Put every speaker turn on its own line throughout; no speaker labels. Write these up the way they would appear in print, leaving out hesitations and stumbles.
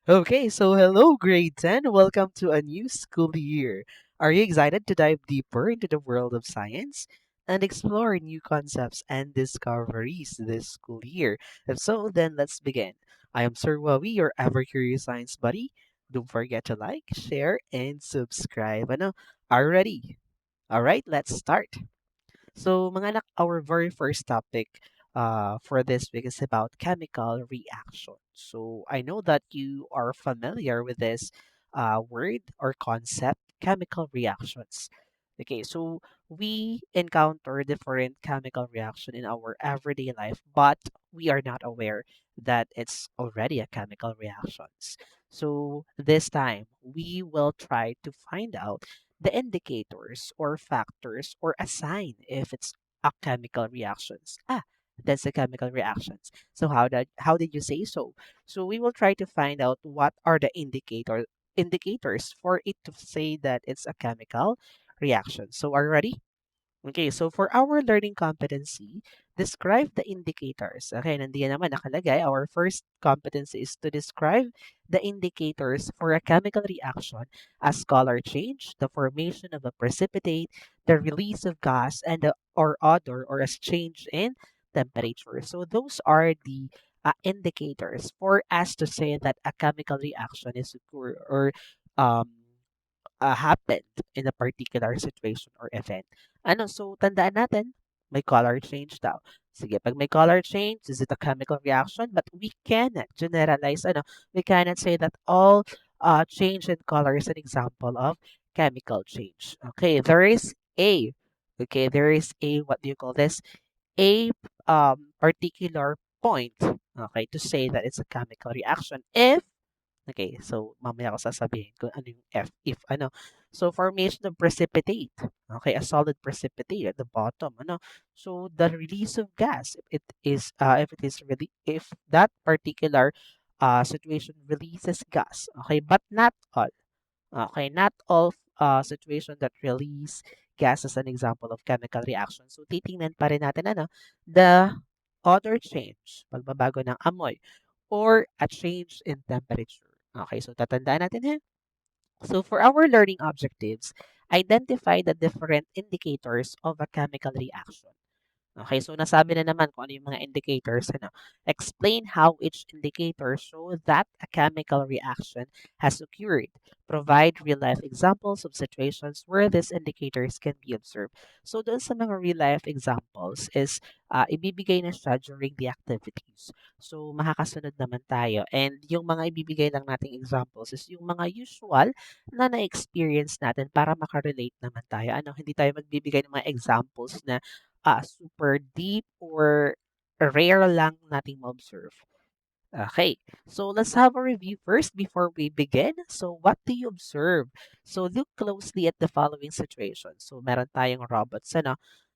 Okay, so hello, grade 10. Welcome to a new school year. Are you excited to dive deeper into the world of science and explore new concepts and discoveries this school year? If so, then let's begin. I am Sir Wawi, your ever curious science buddy. Don't forget to like, share, and subscribe. Ano, are you ready? All right, let's start. So, mga anak, our very first topic for this week is about chemical reaction. So, I know that you are familiar with this word or concept, chemical reactions. Okay, so we encounter different chemical reaction in our everyday life, but we are not aware that it's already a chemical reactions. So this time, we will try to find out the indicators or factors or a sign if it's a chemical reactions. That's a chemical reactions. So how did you say so? So we will try to find out what are the indicators for it to say that it's a chemical reaction. So are you ready? Okay, so for our learning competency, describe the indicators. Okay, nandiyan naman nakalagay, our first competency is to describe the indicators for a chemical reaction as color change, the formation of a precipitate, the release of gas, and or odor, or as change in temperature. So those are the indicators for us to say that a chemical reaction is occur or um, happened in a particular situation or event. Ano, so tandaan natin, may color change daw. Sige, pag may color change, is it a chemical reaction? But we cannot generalize, we cannot say that all change in color is an example of chemical change. Okay, there is a, what do you call this? A particular point, okay, to say that it's a chemical reaction if okay, so mamaya ko sasabihin kung ano yung F, if ano. So, formation of precipitate. Okay, a solid precipitate at the bottom. Ano? So, the release of gas, if that particular situation releases gas. Okay, but not all. Okay, not all situation that release gas as an example of chemical reaction. So, titingnan pa rin natin the odor change, pagbabago ng amoy, or a change in temperature. Okay, so tatandaan natin ha. So for our learning objectives, identify the different indicators of a chemical reaction. Okay, so nasabi na naman kung ano yung mga indicators. Explain how each indicator show that a chemical reaction has occurred. Provide real-life examples of situations where these indicators can be observed. So doon sa mga real-life examples is ibibigay na siya during the activities. So makakasunod naman tayo. And yung mga ibibigay lang nating examples is yung mga usual na na-experience natin para makarelate naman tayo. Hindi tayo magbibigay ng mga examples na super deep or rare lang nating ma-observe. Okay, so let's have a review first before we begin. So what do you observe? So look closely at the following situations. So meron tayong robots,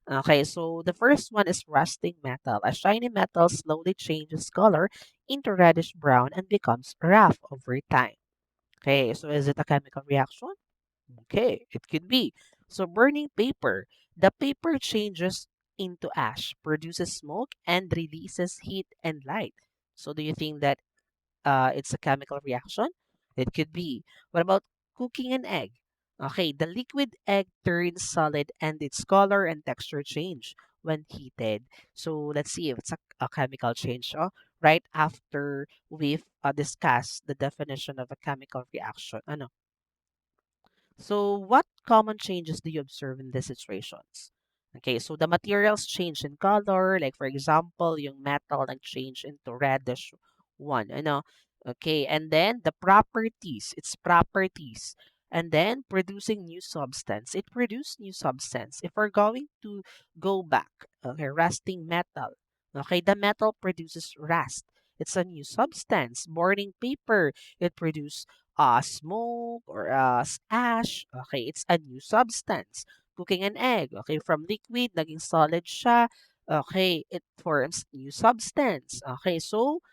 Okay, so the first one is rusting metal. A shiny metal slowly changes color into reddish brown and becomes rough over time. Okay, so is it a chemical reaction? Okay, it could be. So burning paper. The paper changes into ash, produces smoke, and releases heat and light. So do you think that it's a chemical reaction? It could be. What about cooking an egg? Okay, the liquid egg turns solid and its color and texture change when heated. So let's see if it's a chemical change. Right after we've discussed the definition of a chemical reaction. So, what common changes do you observe in these situations? Okay, so the materials change in color, like for example, yung metal nag-change into reddish one, Okay, and then the properties, its properties, and then producing new substance. It produces new substance. If we're going to go back, okay, rusting metal. Okay, the metal produces rust. It's a new substance. Burning paper, it produces smoke or ash. Okay, it's a new substance. Cooking an egg. Okay, from liquid, naging solid siya. Okay, it forms new substance. Okay, so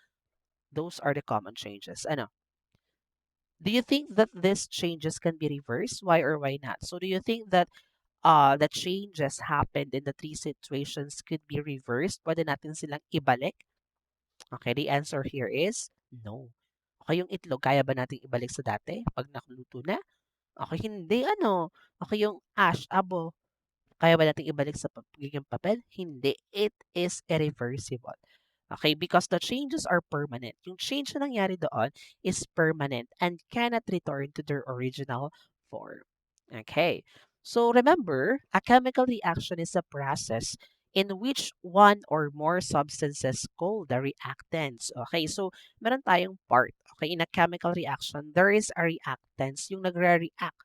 those are the common changes. Do you think that these changes can be reversed? Why or why not? So do you think that the changes happened in the three situations could be reversed? Pwede natin silang ibalik? Okay, the answer here is no. Okay, yung itlog, kaya ba nating ibalik sa dati 'pag nakuluto na? Okay, hindi ano. Okay, yung ash, abo, kaya ba nating ibalik sa pagiging papel? Hindi. It is irreversible. Okay, because the changes are permanent. Yung change na nangyari doon is permanent and cannot return to their original form. Okay. So remember, a chemical reaction is a process in which one or more substances called the reactants. Okay, so meron tayong part. Okay, in a chemical reaction, there is a reactants, yung nagre-react.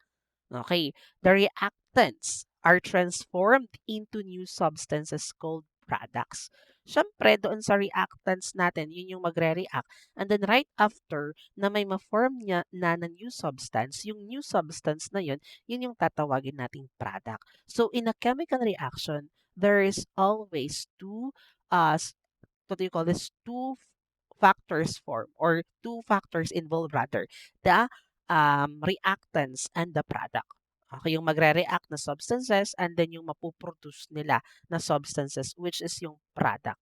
Okay, the reactants are transformed into new substances called products. Siyempre, doon sa reactants natin, yun yung magre-react. And then right after na may ma-form niya na new substance, yung new substance na yun yung tatawagin nating product. So in a chemical reaction, there is always what do you call this? Factors form or two factors involved rather. The reactants and the product. Okay, yung magre-react na substances and then yung mapuproduce nila na substances which is yung product.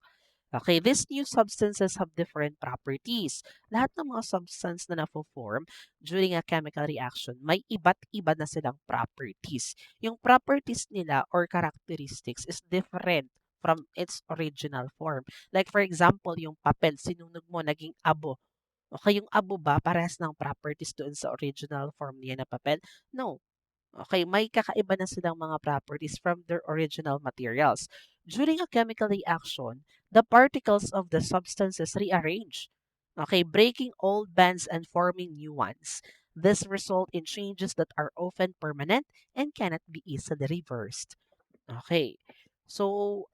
Okay, these new substances have different properties. Lahat ng mga substance na na-form during a chemical reaction, may iba't iba na silang properties. Yung properties nila or characteristics is different from its original form. Like for example, yung papel, sinunog mo, naging abo. Okay, yung abo ba, parehas ng properties doon sa original form niya na papel? No. Okay, may kakaiba na silang mga properties from their original materials. During a chemical reaction, the particles of the substances rearrange. Okay, breaking old bonds and forming new ones. This result in changes that are often permanent and cannot be easily reversed. Okay, so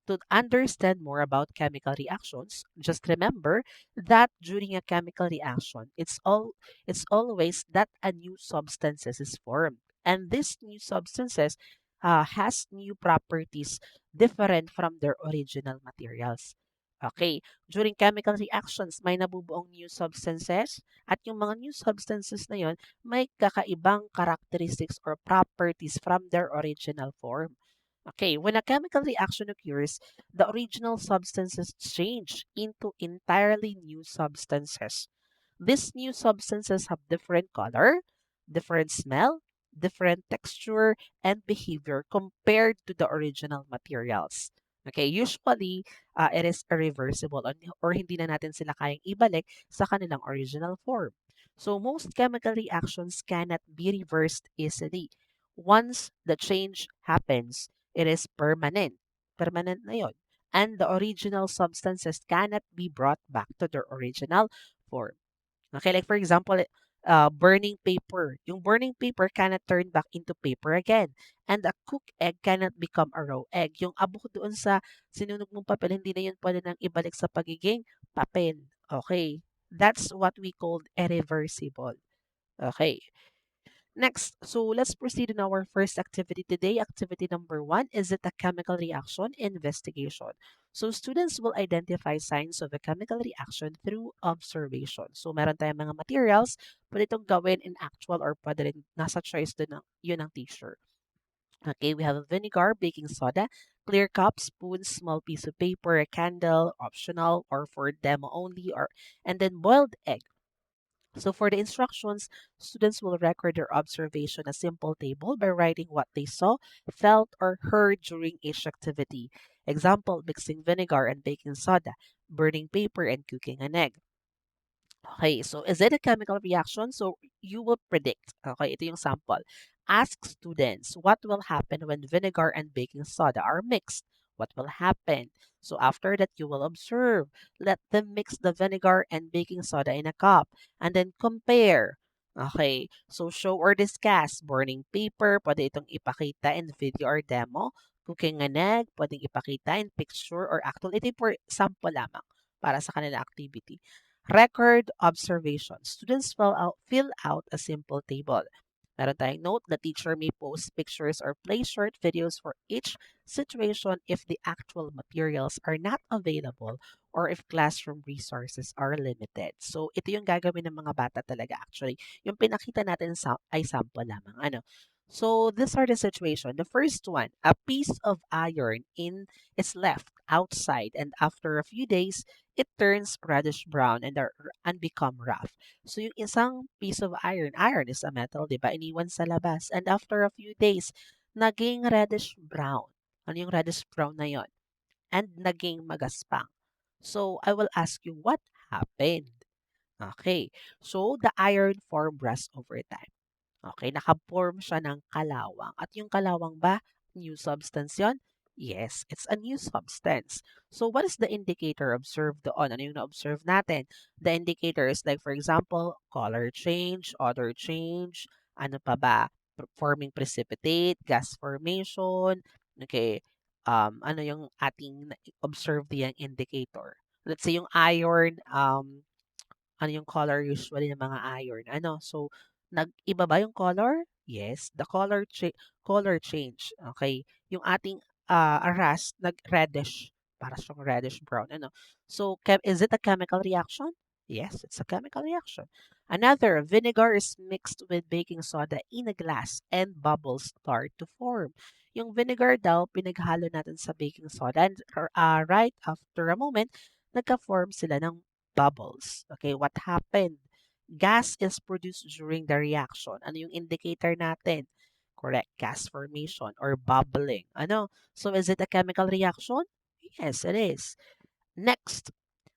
to understand more about chemical reactions, just remember that during a chemical reaction, it's always that a new substances is formed, and these new substances has new properties different from their original materials. Okay, during chemical reactions, may nabubuong new substances at yung mga new substances na yon may kakaibang characteristics or properties from their original form. Okay, when a chemical reaction occurs, the original substances change into entirely new substances. These new substances have different color, different smell, different texture, and behavior compared to the original materials. Okay, usually it is irreversible or hindi na natin sila kayang ibalik sa kanilang original form. So most chemical reactions cannot be reversed easily. Once the change happens, it is permanent. Permanent na yun. And the original substances cannot be brought back to their original form. Okay, like for example, burning paper. Yung burning paper cannot turn back into paper again. And a cooked egg cannot become a raw egg. Yung abo doon sa sinunog mong papel, hindi na yun pwede nang ibalik sa pagiging papel. Okay, that's what we call irreversible. Okay. Next, so let's proceed in our first activity today. Activity number one is it a chemical reaction investigation. So students will identify signs of a chemical reaction through observation. So meron tayong mga materials, pwede itong gawin in actual or pwede rin nasa choice din ng, yun ang teacher. Okay, we have a vinegar, baking soda, clear cup, spoon, small piece of paper, a candle, optional or for demo only, or and then boiled egg. So for the instructions, students will record their observation a simple table by writing what they saw, felt, or heard during each activity. Example, mixing vinegar and baking soda, burning paper, and cooking an egg. Okay, so is it a chemical reaction? So you will predict. Okay, ito yung sample. Ask students what will happen when vinegar and baking soda are mixed. What will happen? So after that, you will observe. Let them mix the vinegar and baking soda in a cup and then compare. Okay, so show or discuss. Burning paper, pwede itong ipakita in video or demo. Cooking an egg, pwedeng ipakita in picture or actual. Ito yung for sample lamang para sa kanila activity. Record observation. Students fill out a simple table. Meron tayong note, the teacher may post pictures or play short videos for each situation if the actual materials are not available or if classroom resources are limited. So, ito yung gagawin ng mga bata talaga actually. Yung pinakita natin ay sample lamang. Ano? So, these are the situation. The first one, a piece of iron is left outside and after a few days, it turns reddish brown and become rough. So yung isang piece of iron is a metal, di ba? Iniwan sa labas. And after a few days, naging reddish brown. Ano yung reddish brown na yon? And naging magaspang. So I will ask you, what happened? Okay. So the iron formed rust over time. Okay, naka-form siya ng kalawang. At yung kalawang ba, new substance yon? Yes, it's a new substance. So what is the indicator observed doon? Ano yung na-observe natin? The indicator is like, for example, color change, odor change, ano pa ba? Forming precipitate, gas formation, okay, ano yung ating observe diyang indicator? Let's say yung iron, ano yung color usually ng mga iron? Ano? So, nag-iba ba yung color? Yes, the color change. Okay. Yung ating rust nag-reddish. Para siyang reddish brown. Ano? So, is it a chemical reaction? Yes, it's a chemical reaction. Another, vinegar is mixed with baking soda in a glass and bubbles start to form. Yung vinegar daw, pinaghalo natin sa baking soda and right after a moment, nagka-form sila ng bubbles. Okay, what happened? Gas is produced during the reaction. Ano yung indicator natin? Correct, gas formation or bubbling. Ano? So is it a chemical reaction? Yes, it is. Next,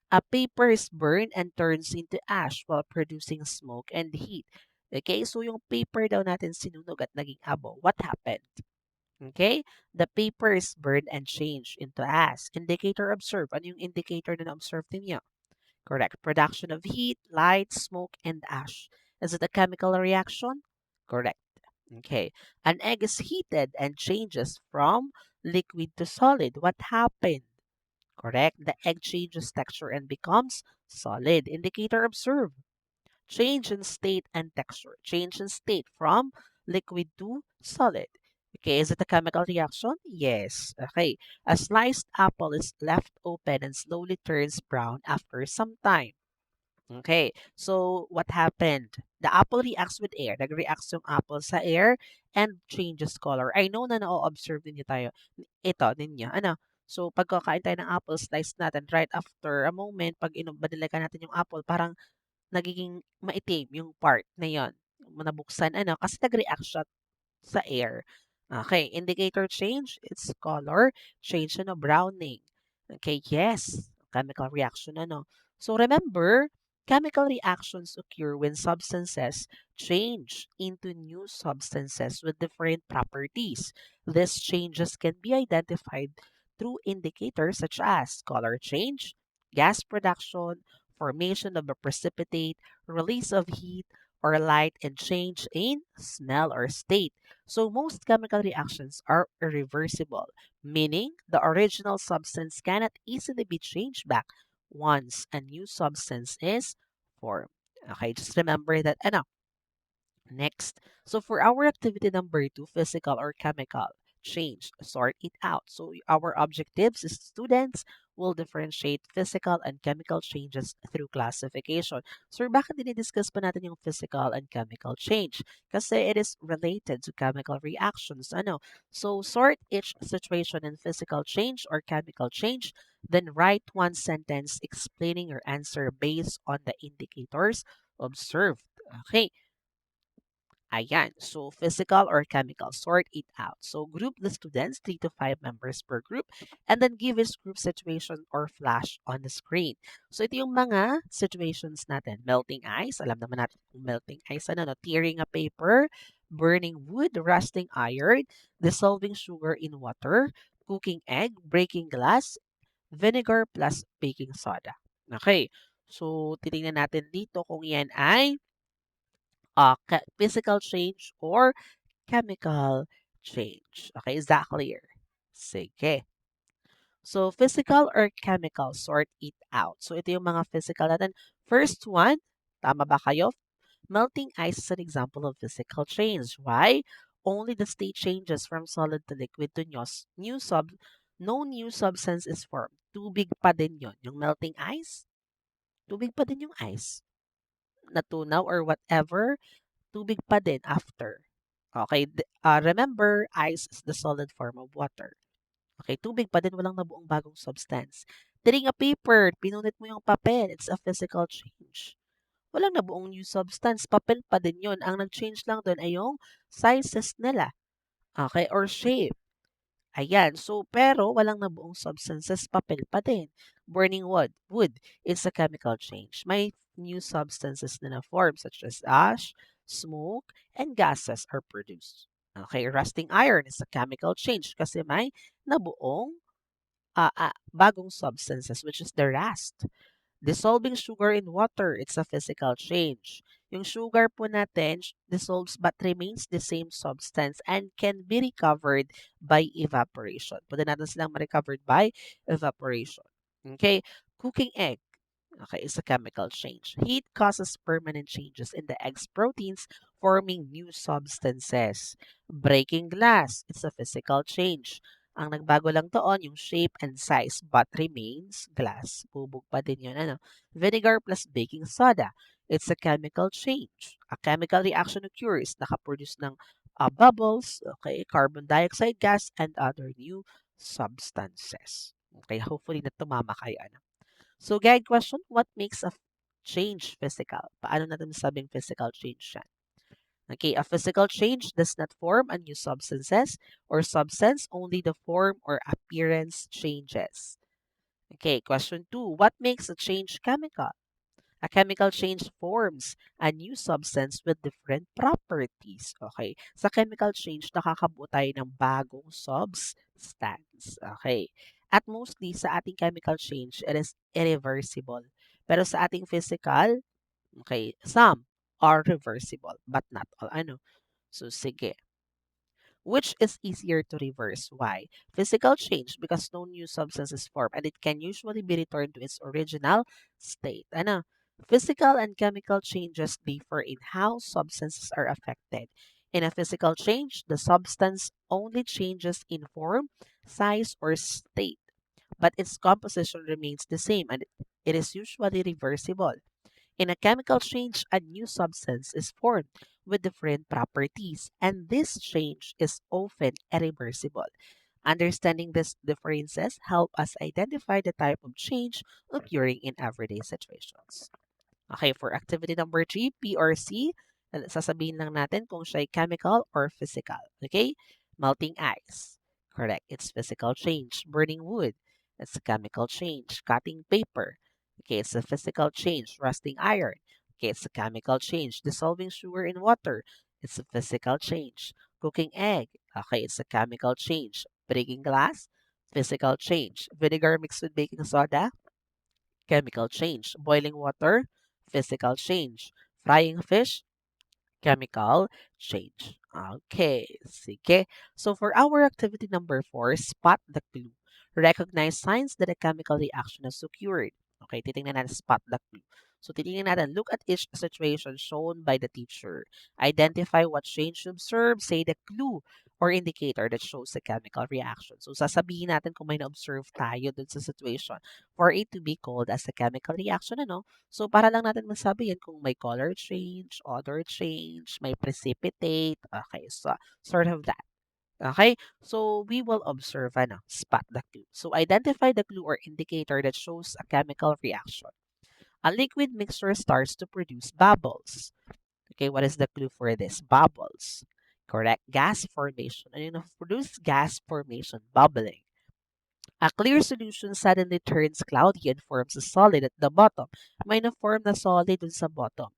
a paper is burned and turns into ash while producing smoke and heat. Okay, so yung paper daw natin sinunog at naging abo. What happened? Okay, the paper is burned and changed into ash. Indicator observed. Ano yung indicator na na-observe ninyo? Correct. Production of heat, light, smoke, and ash. Is it a chemical reaction? Correct. Okay. An egg is heated and changes from liquid to solid. What happened? Correct. The egg changes texture and becomes solid. Indicator observed. Change in state and texture. Change in state from liquid to solid. Okay, is it a chemical reaction? Yes. Okay. A sliced apple is left open and slowly turns brown after some time. Okay, so what happened? The apple reacts with air. Nag-reacts yung apple sa air and changes color. I know na na-observe ninyo tayo. Ito, ninyo. Ano? So, pagkakain tayo ng apple, slice natin. Right after a moment, pag banilikan natin yung apple, parang nagiging maitim yung part na yon. Nabuksan, ano? Kasi nag-react siya sa air. Okay, indicator change, its color, change na browning. Okay, yes, chemical reaction ano. So remember, chemical reactions occur when substances change into new substances with different properties. These changes can be identified through indicators such as color change, gas production, formation of a precipitate, release of heat or light, and change in smell or state. So most chemical reactions are irreversible, meaning the original substance cannot easily be changed back once a new substance is formed. Okay, just remember that. Ano, next, so for our activity number 2, physical or chemical change, sort it out. So our objectives is students will differentiate physical and chemical changes through classification. So bakit dinidiscuss pa natin yung physical and chemical change? Kasi it is related to chemical reactions. Ano? So sort each situation in physical change or chemical change, then write one sentence explaining your answer based on the indicators observed. Okay. Ayan. So, physical or chemical, sort it out. So, group the students, 3 to 5 members per group, and then give each group situation or flash on the screen. So, ito yung mga situations natin. Melting ice, alam naman natin kung melting ice, ano, no? Tearing a paper, burning wood, rusting iron, dissolving sugar in water, cooking egg, breaking glass, vinegar plus baking soda. Okay. So, titingnan natin dito kung yan ay physical change or chemical change. Okay, is that clear? Sige. So, physical or chemical, sort it out. So, ito yung mga physical natin. First one, tama ba kayo? Melting ice is an example of physical change. Why? Only the state changes from solid to liquid to no new substance is formed. Tubig pa din yon. Yung melting ice, tubig pa din yung ice. Natunaw or whatever, tubig pa din after. Okay, remember, ice is the solid form of water. Okay, tubig pa din, walang nabuong bagong substance. Tiring a paper, pinunit mo yung papel. It's a physical change. Walang nabuong new substance. Papel pa din yun. Ang nag-change lang doon ay yung sizes nila. Okay? Or shape. Ayan. So, pero walang nabuong substances. Papel pa din. Burning wood. Wood. It's a chemical change. May new substances na na-form such as ash, smoke, and gases are produced. Okay? Rusting iron is a chemical change kasi may nabuong bagong substances which is the rust. Dissolving sugar in water, it's a physical change. Yung sugar po natin dissolves but remains the same substance and can be recovered by evaporation. Pwede natin silang ma-recovered by evaporation. Okay? Cooking egg. Okay, it's a chemical change. Heat causes permanent changes in the egg's proteins, forming new substances. Breaking glass, it's a physical change. Ang nagbago lang doon, yung shape and size, but remains glass. Bubog pa din yun. Ano? Vinegar plus baking soda, it's a chemical change. A chemical reaction occurs, nakaproduce ng bubbles, okay, carbon dioxide gas, and other new substances. Okay, hopefully na tumama kayo. Ano? So, guide question, what makes a change physical? Paano natin sabing physical change yan? Okay, a physical change does not form a new substances or substance, only the form or appearance changes. Okay, question 2, what makes a change chemical? A chemical change forms a new substance with different properties. Okay, sa chemical change, nakakabuo tayo ng bagong substance. Okay, at mostly sa ating chemical change, it is irreversible. Pero sa ating physical, okay, some are reversible, but not all. Ano? So, sige. Which is easier to reverse? Why? Physical change because no new substance is formed and it can usually be returned to its original state. Ano? Physical and chemical changes differ in how substances are affected. In a physical change, the substance only changes in form, size, or state, but its composition remains the same and it is usually reversible. In a chemical change, a new substance is formed with different properties, and this change is often irreversible. Understanding these differences help us identify the type of change occurring in everyday situations. Okay, for activity number 3, P or C, sasabihin lang natin kung siya ay chemical or physical. Okay? Melting ice. Correct. It's physical change. Burning wood. It's a chemical change. Cutting paper. Okay, it's a physical change. Rusting iron. Okay, it's a chemical change. Dissolving sugar in water. It's a physical change. Cooking egg. Okay, it's a chemical change. Breaking glass. Physical change. Vinegar mixed with baking soda. Chemical change. Boiling water, physical change. Frying fish, chemical change. Okay, sige. So for our activity number 4, spot the clue. Recognize signs that a chemical reaction has occurred. Okay, titingnan natin spot the clue. So titingnan natin, look at each situation shown by the teacher. Identify what change you observe, say the clue or indicator that shows a chemical reaction. So sasabihin natin kung may na-observe tayo dun sa situation for it to be called as a chemical reaction, ano? So, para lang natin masabi yan kung may color change, odor change, may precipitate. Okay, so sort of that. Okay, so we will observe, ano, spot the clue. So, identify the clue or indicator that shows a chemical reaction. A liquid mixture starts to produce bubbles. Okay, what is the clue for this? Bubbles. Correct. Gas formation. And you know, produce gas formation, bubbling. A clear solution suddenly turns cloudy and forms a solid at the bottom. May na-form na solid dun sa bottom.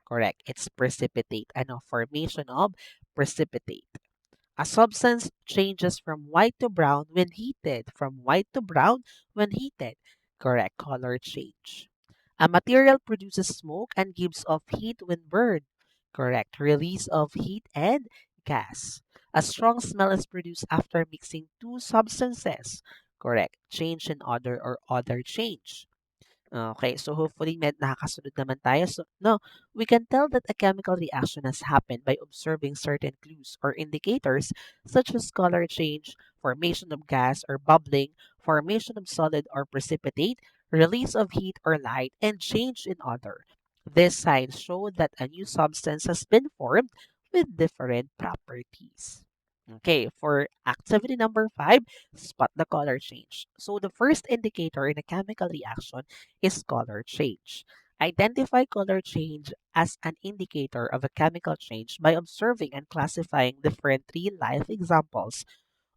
Correct. It's precipitate. Ano? Formation of precipitate. A substance changes from white to brown when heated. From white to brown when heated. Correct. Color change. A material produces smoke and gives off heat when burned. Correct. Release of heat and gas. A strong smell is produced after mixing two substances. Correct. Change in odor or odor change. Okay, so hopefully nakakasunod naman tayo. So, no, we can tell that a chemical reaction has happened by observing certain clues or indicators such as color change, formation of gas or bubbling, formation of solid or precipitate, release of heat or light, and change in odor. These signs show that a new substance has been formed with different properties. Okay, for activity number 5, spot the color change. So the first indicator in a chemical reaction is color change. Identify color change as an indicator of a chemical change by observing and classifying different real-life examples.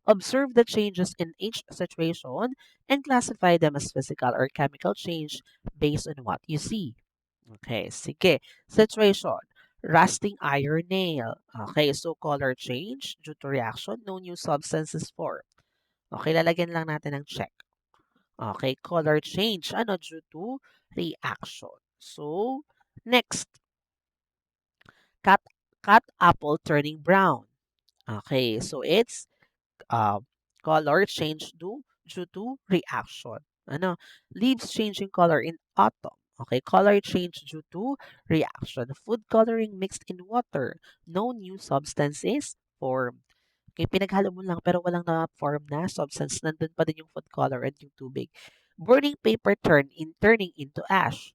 Observe the changes in each situation and classify them as physical or chemical change based on what you see. Okay, sige. Situation. Rusting iron nail. Okay, so color change due to reaction, no new substances formed. Okay, lalagyan lang natin ng check. Okay, color change, ano, due to reaction. So, next, cut, cut apple turning brown. Okay, so it's um, color change due to reaction. Ano, leaves changing color in autumn. Okay, color change due to reaction. Food coloring mixed in water. No new substance is formed. Okay, pinaghalo mo lang pero walang na-form na substance. Nandun pa din yung food color and yung tubig. Burning paper turning into ash.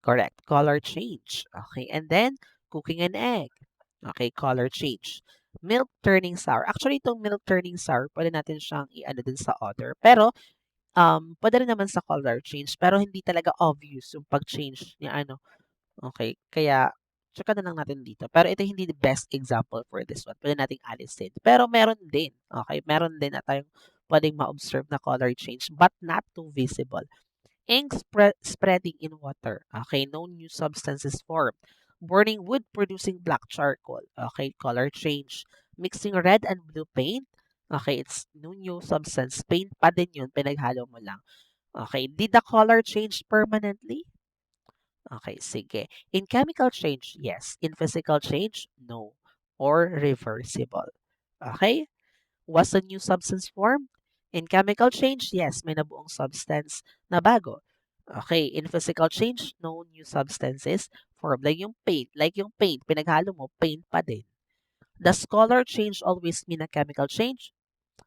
Correct. Color change. Okay, and then cooking an egg. Okay, color change. Milk turning sour. Actually, itong milk turning sour, pwede natin siyang i-ano din sa other. Pero, pwede rin naman sa color change. Pero hindi talaga obvious yung pag-change niya, ano. Okay, kaya, tsaka na lang natin dito. Pero ito hindi the best example for this one. Pwede nating alisin. Pero meron din. Okay, meron din na tayong pwedeng ma-observe na color change, but not too visible. Ink spreading in water. Okay, no new substances formed. Burning wood producing black charcoal. Okay, color change. Mixing red and blue paint. Okay, it's no new substance. Paint pa din yun, pinaghalo mo lang. Okay, did the color change permanently? Okay, sige. In chemical change, yes. In physical change, no. Or reversible. Okay? Was a new substance formed? In chemical change, yes, may nabuong substance na bago. Okay, in physical change, no new substances formed. Like yung paint, pinaghalo mo, paint pa din. Does color change always mean a chemical change?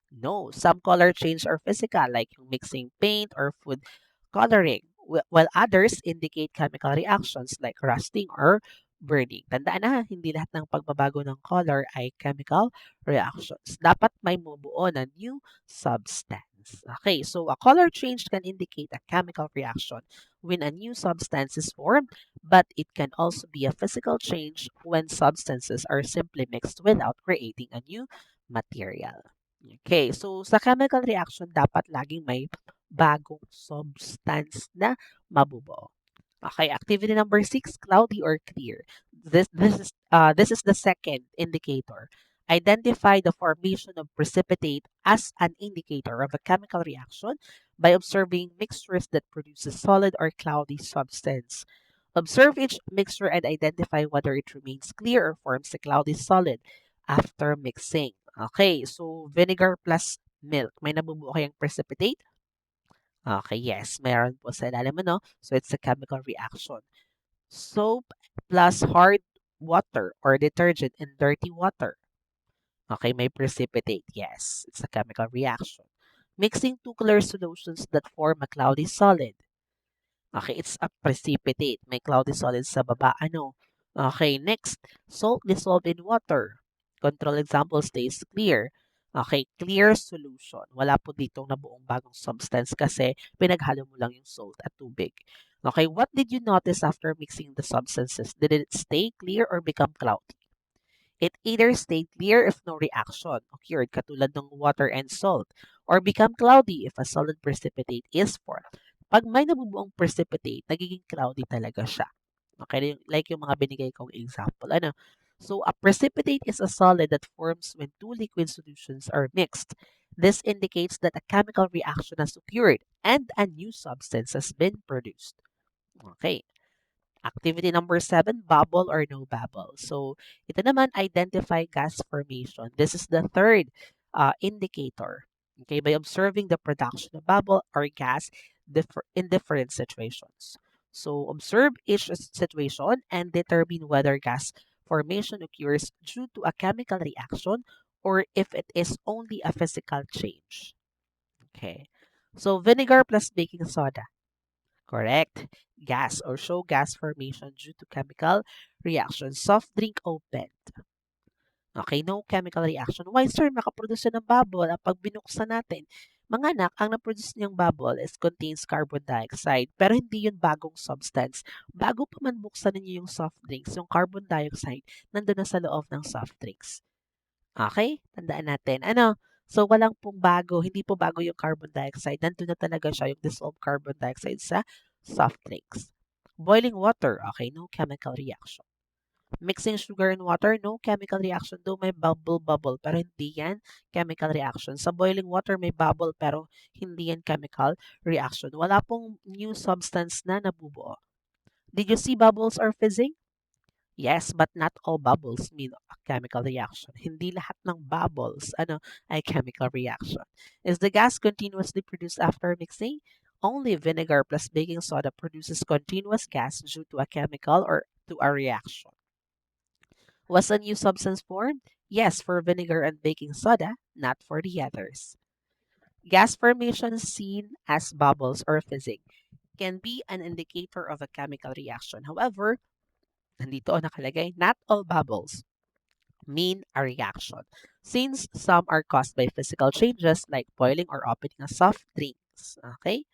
No, some color change are physical, like yung mixing paint or food coloring, while others indicate chemical reactions like rusting or burning. Tandaan na, hindi lahat ng pagbabago ng color ay chemical reactions. Dapat may mubuo na new substance. Okay, so a color change can indicate a chemical reaction when a new substance is formed, but it can also be a physical change when substances are simply mixed without creating a new material. Okay, so sa chemical reaction, dapat laging may bagong substance na mabubuo. Okay, activity number 6, cloudy or clear. This is the second indicator. Identify the formation of precipitate as an indicator of a chemical reaction by observing mixtures that produce a solid or cloudy substance. Observe each mixture and identify whether it remains clear or forms a cloudy solid after mixing. Okay, so vinegar plus milk. May nabubuo kayang precipitate? Okay, yes, meron po sa ilalim, no? So it's a chemical reaction. Soap plus hard water or detergent in dirty water. Okay, may precipitate. Yes, it's a chemical reaction. Mixing two clear solutions that form a cloudy solid. Okay, it's a precipitate. May cloudy solid sa baba. Ano? Okay, next. Salt dissolved in water. Control example stays clear. Okay, clear solution. Wala po ditong nabuong bagong substance kasi pinaghalo mo lang yung salt at tubig. Okay, what did you notice after mixing the substances? Did it stay clear or become cloudy? It either stayed clear if no reaction occurred, katulad ng water and salt, or become cloudy if a solid precipitate is formed. Pag may nabubuong precipitate, nagiging cloudy talaga siya. Okay, like yung mga binigay kong example. Ano? So, a precipitate is a solid that forms when two liquid solutions are mixed. This indicates that a chemical reaction has occurred and a new substance has been produced. Okay. Activity number 7, bubble or no bubble. So, ito naman, identify gas formation. This is the third indicator. Okay, by observing the production of bubble or gas in different situations. So, observe each situation and determine whether gas formation occurs due to a chemical reaction or if it is only a physical change. Okay, so vinegar plus baking soda. Correct. Gas or show gas formation due to chemical reaction. Soft drink opened. Okay, no chemical reaction. Why, sir? Makaproduce siya ng bubble. Pag binuksan natin, mga anak, ang na-produce niyang bubble is contains carbon dioxide. Pero hindi yun bagong substance. Bago pa man buksan ninyo yung soft drinks, yung carbon dioxide, nandun na sa loob ng soft drinks. Okay? Tandaan natin. Ano? So, walang pong bago. Hindi po bago yung carbon dioxide. Nandun na talaga siya, yung dissolved carbon dioxide sa soft drinks. Boiling water. Okay, no chemical reaction. Mixing sugar and water, no chemical reaction. Though may bubble, pero hindi yan chemical reaction. Sa boiling water, may bubble, pero hindi yan chemical reaction. Wala pong new substance na nabubuo. Did you see bubbles are fizzing? Yes, but not all bubbles mean a chemical reaction. Hindi lahat ng bubbles ay chemical reaction. Is the gas continuously produced after mixing? Only vinegar plus baking soda produces continuous gas due to a chemical or to a reaction. Was a new substance formed? Yes, for vinegar and baking soda, not for the others. Gas formation seen as bubbles or fizzing can be an indicator of a chemical reaction. However, nandito nakalagay, not all bubbles mean a reaction, since some are caused by physical changes like boiling or opening a soft drinks. Okay?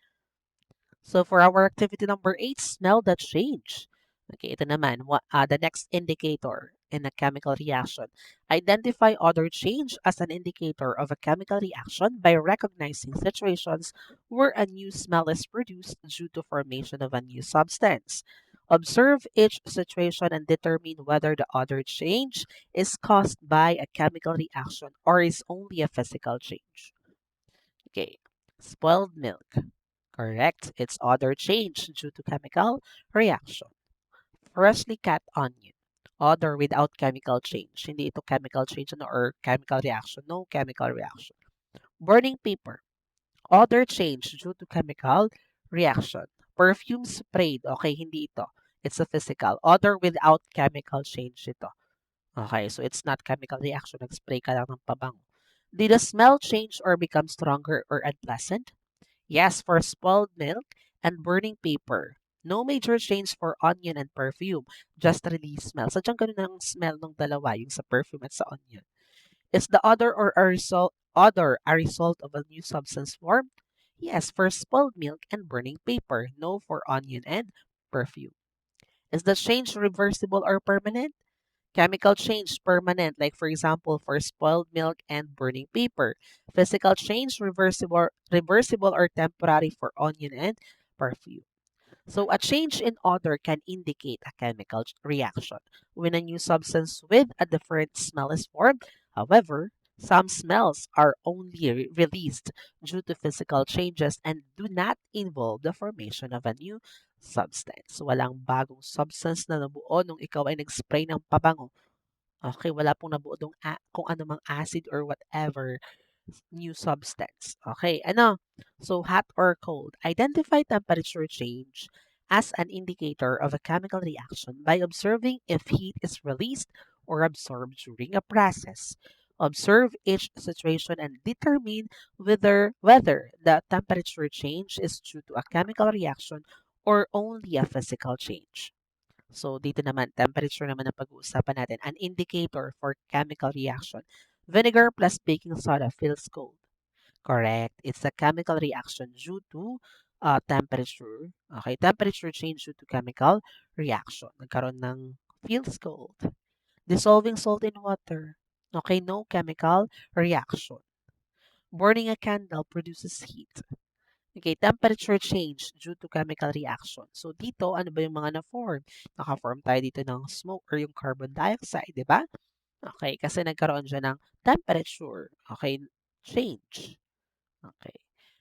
So for our activity number 8, smell the change. Okay, ito naman, the next indicator in a chemical reaction. Identify odor change as an indicator of a chemical reaction by recognizing situations where a new smell is produced due to formation of a new substance. Observe each situation and determine whether the odor change is caused by a chemical reaction or is only a physical change. Okay, spoiled milk. Correct. It's odor change due to chemical reaction. Freshly cut onion. Odor without chemical change. Hindi ito chemical change or chemical reaction. No chemical reaction. Burning paper. Odor change due to chemical reaction. Perfume sprayed. Okay, hindi ito. It's a physical. Odor without chemical change ito. Okay, so it's not chemical reaction. Nag-spray ka lang ng pabango. Did the smell change or become stronger or unpleasant? Yes, for spoiled milk and burning paper. No major change for onion and perfume, just release smell. Sadyang ganun ang smell ng dalawa, yung sa perfume at sa onion. Is the odor a result of a new substance formed? Yes, for spoiled milk and burning paper. No for onion and perfume. Is the change reversible or permanent? Chemical change permanent, like for example, for spoiled milk and burning paper. Physical change reversible or temporary for onion and perfume. So a change in odor can indicate a chemical reaction when a new substance with a different smell is formed. However, some smells are only released due to physical changes and do not involve the formation of a new substance. Walang bagong substance na nabuo nung ikaw ay nag-spray ng pabango. Okay, wala pong nabuo dong kung ano mang acid or whatever new substance. Okay, ano? So, hot or cold. Identify temperature change as an indicator of a chemical reaction by observing if heat is released or absorbed during a process. Observe each situation and determine whether the temperature change is due to a chemical reaction or only a physical change. So, dito naman, temperature naman ang pag-uusapan natin. An indicator for chemical reaction. Vinegar plus baking soda feels cold. Correct. It's a chemical reaction due to temperature. Okay, temperature change due to chemical reaction. Nagkaroon ng feels cold. Dissolving salt in water. Okay, no chemical reaction. Burning a candle produces heat. Okay, temperature change due to chemical reaction. So dito, ano ba yung mga na-form? Naka-form tayo dito ng smoke or yung carbon dioxide, di ba? Okay, kasi nagkaroon siya ng temperature. Okay, change. Okay.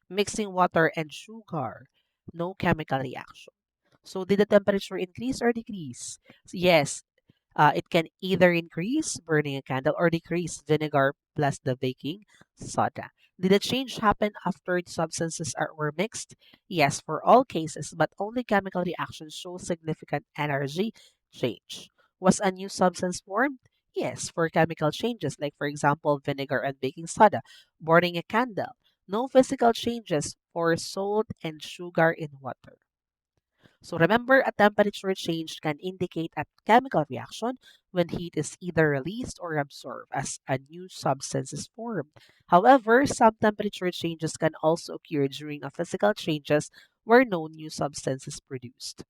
Mixing water and sugar. No chemical reaction. So did the temperature increase or decrease? Yes, it can either increase burning a candle or decrease vinegar plus the baking soda. Did the change happen after the substances were mixed? Yes, for all cases, but only chemical reactions show significant energy change. Was a new substance formed? Yes, for chemical changes, like for example, vinegar and baking soda, burning a candle. No physical changes for salt and sugar in water. So remember, a temperature change can indicate a chemical reaction when heat is either released or absorbed as a new substance is formed. However, some temperature changes can also occur during a physical changes where no new substance is produced.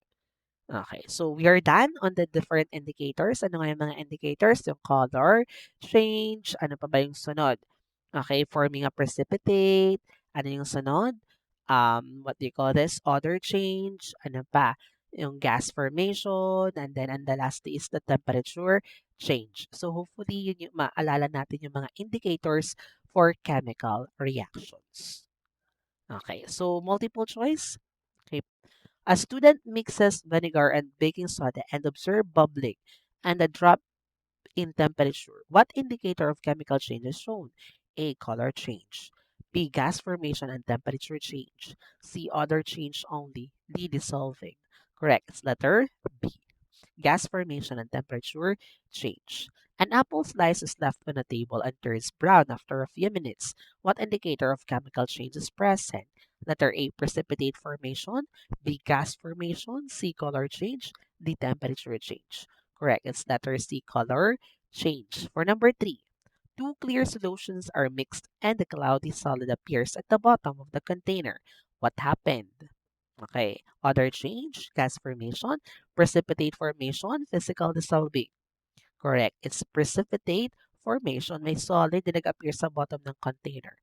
Okay, so we are done on the different indicators. Ano nga yung mga indicators? Yung color, change, ano pa ba yung sunod? Okay, forming a precipitate, ano yung sunod? What do you call this? Odor change, ano pa? Yung gas formation, and then and the last is the temperature change. So hopefully yun yung maalala natin yung mga indicators for chemical reactions. Okay, so multiple choice. Okay, a student mixes vinegar and baking soda and observe bubbling and a drop in temperature. What indicator of chemical change is shown? A. Color change. B. Gas formation and temperature change. C. Odor change only. D. Dissolving. Correct. It's letter B. Gas formation and temperature change. An apple slice is left on a table and turns brown after a few minutes. What indicator of chemical change is present? Letter A, precipitate formation. B, gas formation. C, color change. D, temperature change. Correct. It's letter C, color change. For number 3, two clear solutions are mixed and a cloudy solid appears at the bottom of the container. What happened? Okay. Other change, gas formation, precipitate formation, physical dissolving. Correct. It's precipitate formation. May solid na nag-appear sa bottom ng container.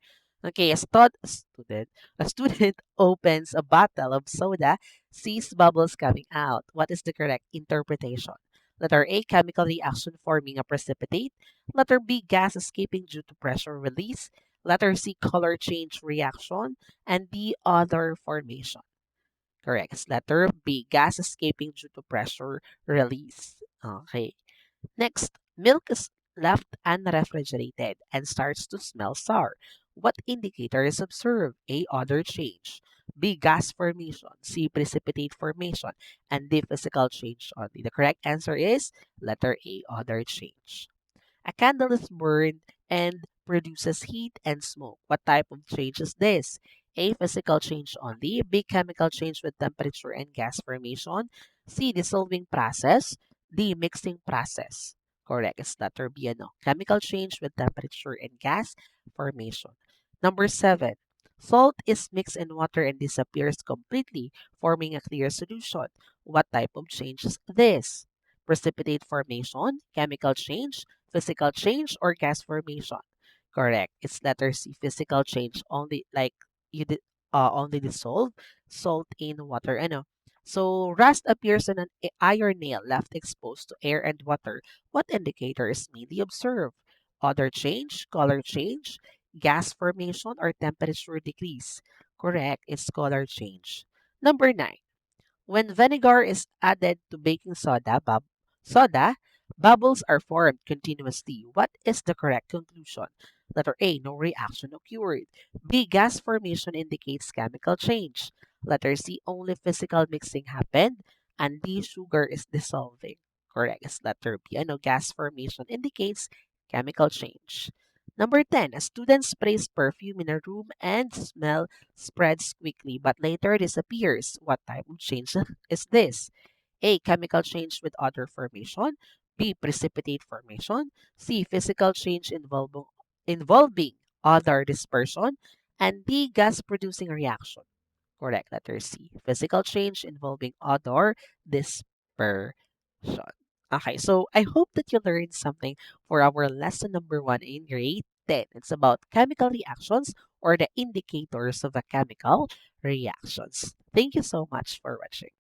Okay, a student opens a bottle of soda, sees bubbles coming out. What is the correct interpretation? Letter A, chemical reaction forming a precipitate. Letter B, gas escaping due to pressure release. Letter C, color change reaction. And D, other formation. Correct. It's letter B, gas escaping due to pressure release. Okay. Next, milk is left unrefrigerated and starts to smell sour. What indicator is observed? A. Odor change. B. Gas formation. C. Precipitate formation. And D. Physical change only. The correct answer is letter A. Odor change. A candle is burned and produces heat and smoke. What type of change is this? A. Physical change only. B. Chemical change with temperature and gas formation. C. Dissolving process. D. Mixing process. Correct. It's letter B. Ano? Chemical change with temperature and gas formation. Number 7. Salt is mixed in water and disappears completely, forming a clear solution. What type of change is this? Precipitate formation, chemical change, physical change, or gas formation? Correct. It's letter C. Physical change only, like you did, only dissolve salt in water. Ano? So rust appears on an iron nail left exposed to air and water. What indicator is mainly observed? Odor change, color change, gas formation, or temperature decrease? Correct. It's color change. Number 9. When vinegar is added to baking soda, bubbles are formed continuously. What is the correct conclusion? Letter A, no reaction occurred. B, gas formation indicates chemical change. Letter C, only physical mixing happened. And D, sugar is dissolving. Correct is letter B. Ano, gas formation indicates chemical change. Number 10, a student sprays perfume in a room and smell spreads quickly but later disappears. What type of change is this? A. Chemical change with odor formation. B. Precipitate formation. C. Physical change involving odor dispersion. And D. Gas producing reaction. Correct. Letter C. Physical change involving odor dispersion. Okay, so I hope that you learned something for our lesson number 1 in grade 10. It's about chemical reactions or the indicators of a chemical reactions. Thank you so much for watching.